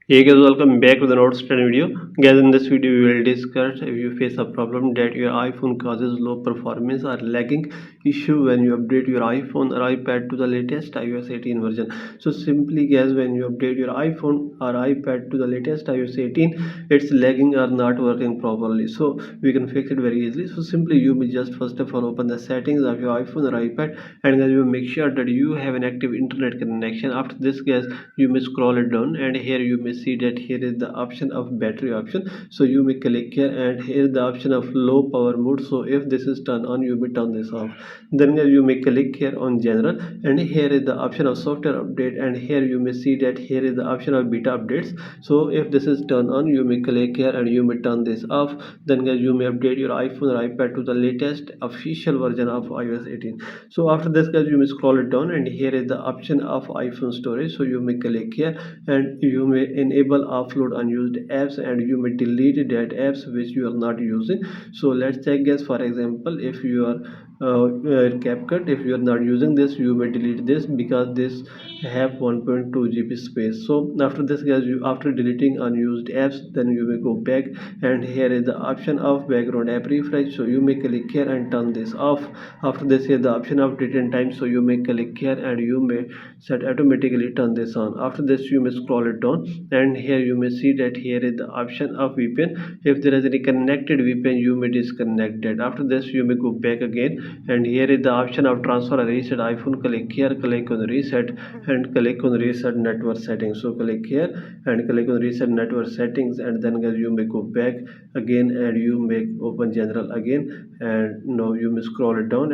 Hey guys, welcome back to the Note Study video. Guys, in this video we will discuss if you face a problem that your iPhone causes low performance or lagging issue when you update your iPhone or iPad to the latest iOS 18 version. So simply guys, when you update your iPhone or iPad to the latest iOS 18, it's lagging or not working properly. So we can fix it very easily. So simply you will just first of all open the settings of your iPhone or iPad, and guys you make sure that you have an active internet connection. After this guys, you may scroll it down, and here you may see that here is the option of battery option. So you may click here, and here is the option of low power mode. So if this is turned on, you may turn this off. Then you may click here on general, and here is the option of software update, and here you may see that here is the option of beta updates. So if this is turned on, you may click here and you may turn this off. Then guys, you may update your iPhone or iPad to the latest official version of iOS 18. So after this guys, you may scroll it down, and here is the option of iPhone storage. So you may click here, and you may enable offload unused apps, and you may delete that apps which you are not using. So let's check guys. For example, if you are CapCut, if you are not using this, you may delete this because this have 1.2 GB space. So after this guys, you after deleting unused apps, then you may go back, and here is the option of background app refresh. So you may click here and turn this off. After this, here the option of date and time. So you may click here and you may set automatically turn this on. After this, you may scroll it down, and here you may see that here is the option of VPN. If there is any connected VPN, you may disconnect it. After this, you may go back again, and here is the option of transfer or reset iPhone. Click here, click on reset, and click on reset network settings. So click here and click on reset network settings, and then guys, you may go back again, and you may open general again, and now you may scroll it down,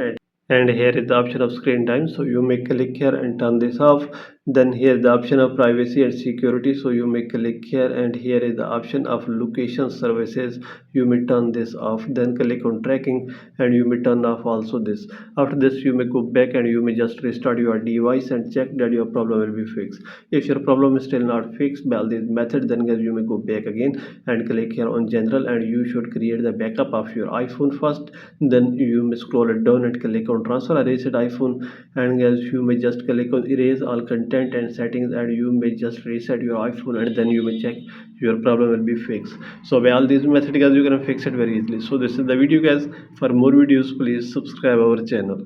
and here is the option of screen time. So you may click here and turn this off. Then here the option of privacy and security. So you may click here, and here is the option of location services. You may turn this off. Then click on tracking, and you may turn off also this. After this, you may go back, and you may just restart your device and check that your problem will be fixed. If your problem is still not fixed by all these methods, then guys, you may go back again and click here on general, and you should create the backup of your iPhone first. Then you may scroll it down and click on transfer or reset iPhone, and guys, you may just click on erase all content and settings, and you may just reset your iPhone, and then you may check your problem will be fixed. So by all these methods guys, you can fix it very easily. So this is the video guys. For more videos, please subscribe our channel.